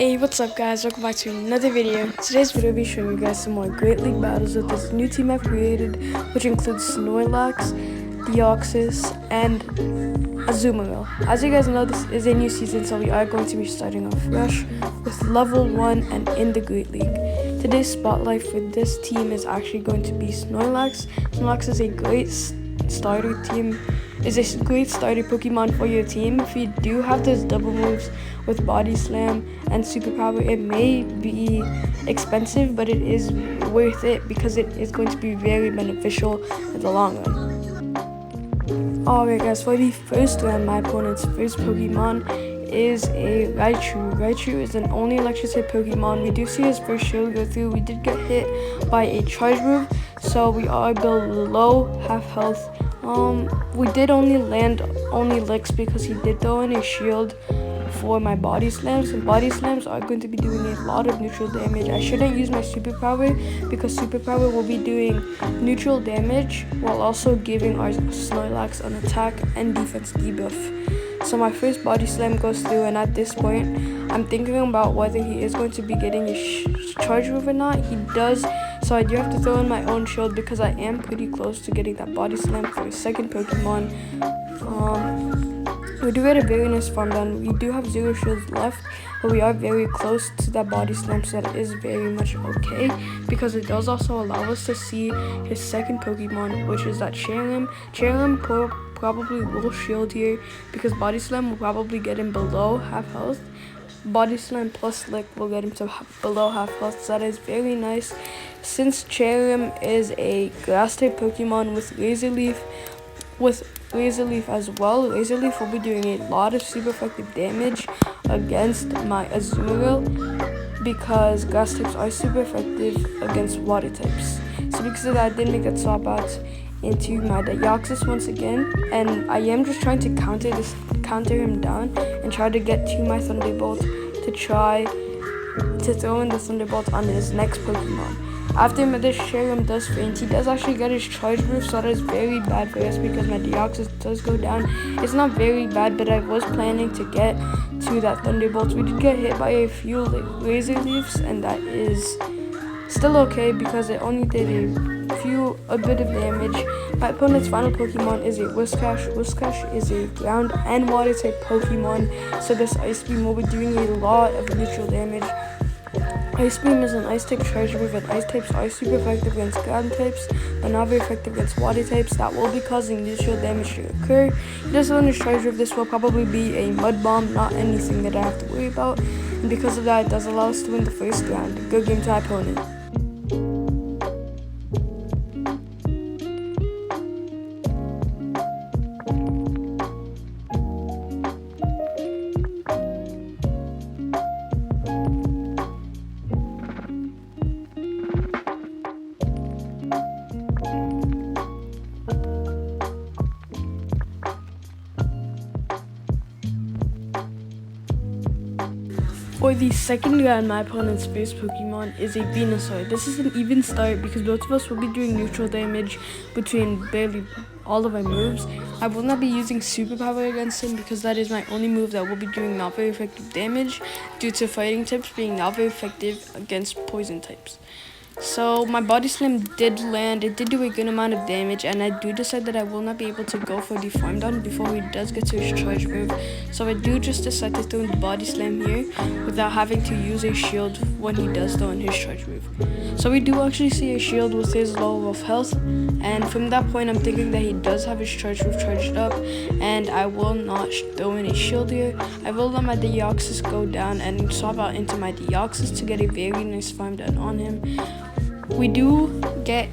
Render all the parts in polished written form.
Hey, what's up guys? Welcome back to another video. Today's video will be showing you guys some more Great League battles with this new team I've created, which includes Snorlax, Deoxys, and Azumarill. As you guys know, this is a new season, so we are going to be starting off fresh with level 1 and in the Great League. Today's spotlight for this team is actually going to be Snorlax. Snorlax is a great starter Pokemon for your team. If you do have those double moves with Body Slam and Superpower, it may be expensive, but it is worth it because it is going to be very beneficial in the long run. Alright guys, for the first round, my opponent's first Pokemon is a Raichu. Raichu is an only electric type Pokemon. We do see his first shield go through. We did get hit by a charge move, so we are below half health. We did only land licks because he did throw in a shield for my Body Slams, and Body Slams are going to be doing a lot of neutral damage. I shouldn't use my Superpower because Superpower will be doing neutral damage while also giving our Snorlax an attack and defense debuff. So my first Body Slam goes through, and at this point I'm thinking about whether he is going to be getting a charge move or not. He does, so I do have to throw in my own shield because I am pretty close to getting that Body Slam for a second Pokemon. We do get a very nice farm down. We do have 0 shields left, but we are very close to that Body Slam, so that is very much okay because it does also allow us to see his second Pokemon, which is that Cherrim. Cherrim probably will shield here because Body Slam will probably get him below half health. Body Slam plus Lick will get him to below half health, so that is very nice. Since Cherrim is a grass type Pokemon with Razor Leaf as well, Razor Leaf will be doing a lot of super effective damage against my Azumarill because grass types are super effective against water types. So because of that, I did make that swap out into my Deoxys once again, and I am just trying to counter him down and try to get to my Thunderbolt to try to throw in the Thunderbolt on his next Pokemon. After this Cherrim does faint, he does actually get his charge move, so that is very bad for us because my Deoxys does go down. It's not very bad, but I was planning to get to that Thunderbolt. We did get hit by a few Razor Leaves, and that is still okay because it only did a bit of damage. My opponent's final Pokemon is a Whiscash. Whiscash is a ground and water type Pokemon, so this Ice Beam will be doing a lot of neutral damage. Ice Beam is an ice type charge move, and ice types are super effective against ground types, but not very effective against water types. That will be causing neutral damage to occur. Just on his charge move, this will probably be a Mud Bomb, not anything that I have to worry about. And because of that, it does allow us to win the first round. Good game to my opponent. For the second round, my opponent's first Pokemon is a Venusaur. This is an even start because both of us will be doing neutral damage between barely all of our moves. I will not be using Superpower against him because that is my only move that will be doing not very effective damage due to fighting types being not very effective against poison types. So my Body Slam did land. It did do a good amount of damage, and I do decide that I will not be able to go for the farm down before he does get to his charge move. So I do just decide to throw in the Body Slam here without having to use a shield when he does throw in his charge move. So we do actually see a shield with his low of health, and from that point I'm thinking that he does have his charge move charged up, and I will not throw in a shield here. I will let my Deoxys go down and swap out into my Deoxys to get a very nice farm down on him. We do get,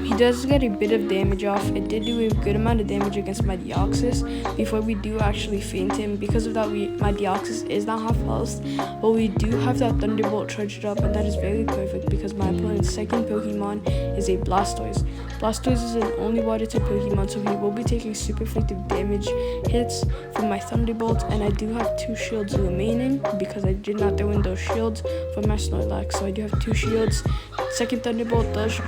he does get a bit of damage off. It did do a good amount of damage against my Deoxys before we do actually faint him. Because of that, my Deoxys is not half health, but we do have that Thunderbolt charged up, and that is very perfect because my opponent's second Pokemon is a Blastoise. Blastoise is an only water type Pokemon, so he will be taking super effective damage hits from my Thunderbolt, and I do have 2 shields remaining because I did not throw in those shields for my Snorlax, so I do have 2 shields. Second Thunderbolt does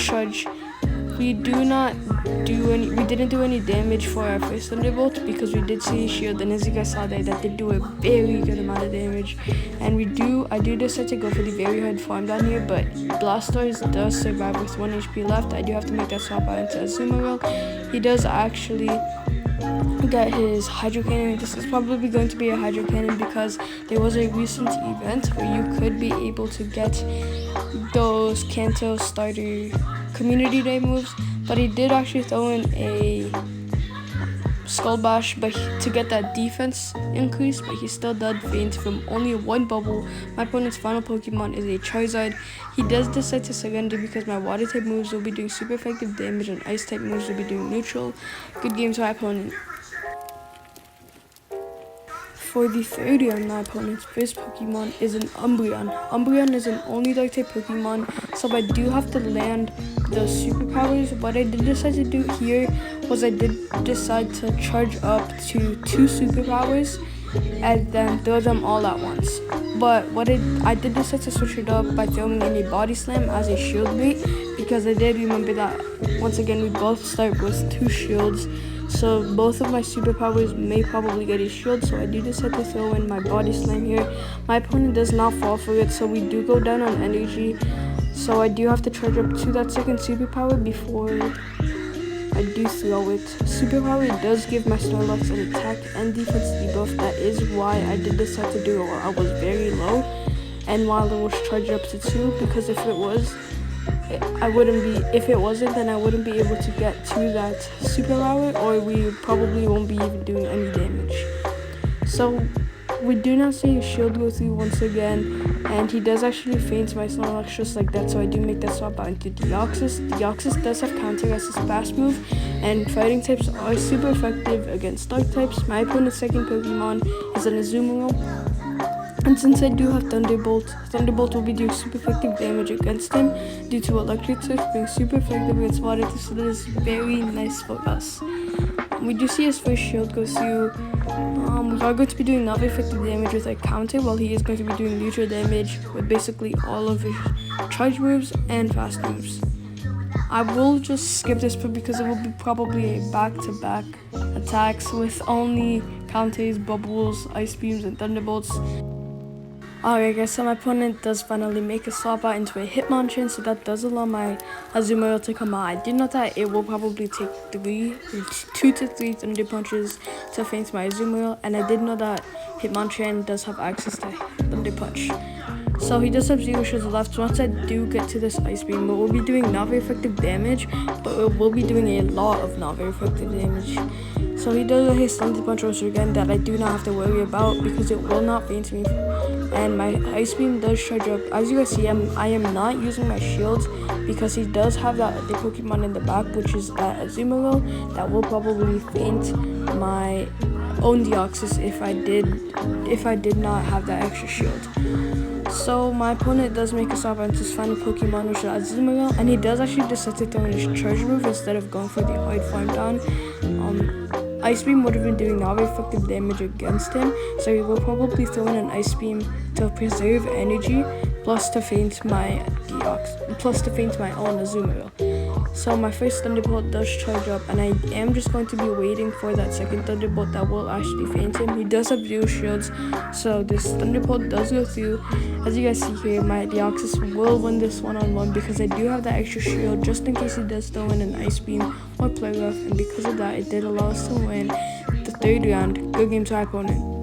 charge We didn't do any damage for our first Thunderbolt because we did see his shield, and as you guys saw there, that did do a very good amount of damage. And I do decide to go for the very hard farm down here, but Blastoise does survive with 1 HP left. I do have to make that swap out into Azumarill. He does actually get his Hydro Cannon. This is probably going to be a Hydro Cannon because there was a recent event where you could be able to get those Kanto starter community day moves, but he did actually throw in a Skull Bash to get that defense increase, but he still did faint from only 1 bubble. My opponent's final Pokemon is a Charizard. He does decide to surrender because my water type moves will be doing super effective damage and ice type moves will be doing neutral. Good game to my opponent. For the third round, my opponent's first Pokemon is an Umbreon. Umbreon is an only dark type Pokemon, so I do have to land the superpowers. What I did decide to do here was I did decide to charge up to 2 superpowers and then throw them all at once. But I did decide to switch it up by throwing in a Body Slam as a shield bait, because I did remember that once again we both start with 2 shields. So both of my superpowers may probably get a shield, so I do decide to throw in my Body Slam here. My opponent does not fall for it, so we do go down on energy. So I do have to charge up to that second superpower before I do throw it. Superpower does give my Snorlax an attack and defense debuff. That is why I did decide to do it while I was very low and while it was charged up to 2, because if it wasn't, then I wouldn't be able to get to that superpower, or we probably won't be even doing any damage. So we do not see a shield go through once again, and he does actually faint my Snorlax just like that, so I do make that swap out into Deoxys. Deoxys does have counter as his fast move, and fighting types are super effective against dark types. My opponent's second Pokemon is an Azumarill. And since I do have Thunderbolt will be doing super effective damage against him due to Electric Surf being super effective against water types, so that is very nice for us. We do see his first shield go through. We are going to be doing not very effective damage with our counter, while he is going to be doing neutral damage with basically all of his charge moves and fast moves. I will just skip this part because it will be probably a back-to-back attacks with only counters, bubbles, ice beams, and thunderbolts. Alright guys, so my opponent does finally make a swap out into a Hitmonchan, so that does allow my Azumarill to come out. I did know that it will probably take 2 to 3 Thunder Punches to faint my Azumarill, and I did know that Hitmonchan does have access to Thunder Punch. So he does have 0 shields left. Once I do get to this Ice Beam, it will be doing not very effective damage, but it will be doing a lot of not very effective damage. So he does his Thunder Punch once again that I do not have to worry about because it will not faint me. And my Ice Beam does charge up. As you guys see, I am not using my shields because he does have the Pokemon in the back, which is that Azumarill that will probably faint my own Deoxys if I did not have that extra shield. So my opponent does make a swap into his final Pokemon, which is Azumarill, and he does actually decide to throw in his charge move instead of going for the hard farm down. Ice Beam would have been doing not very effective damage against him, so he will probably throw in an Ice Beam to preserve energy, plus to faint my own Azumarill. So my first Thunderbolt does charge up, and I am just going to be waiting for that second Thunderbolt that will actually faint him. He does have 0 shields, so this Thunderbolt does go through. As you guys see here, my Deoxys will win this one-on-one because I do have that extra shield just in case he does throw in an Ice Beam or Play Rough, and because of that, it did allow us to win the third round. Good game to our opponent.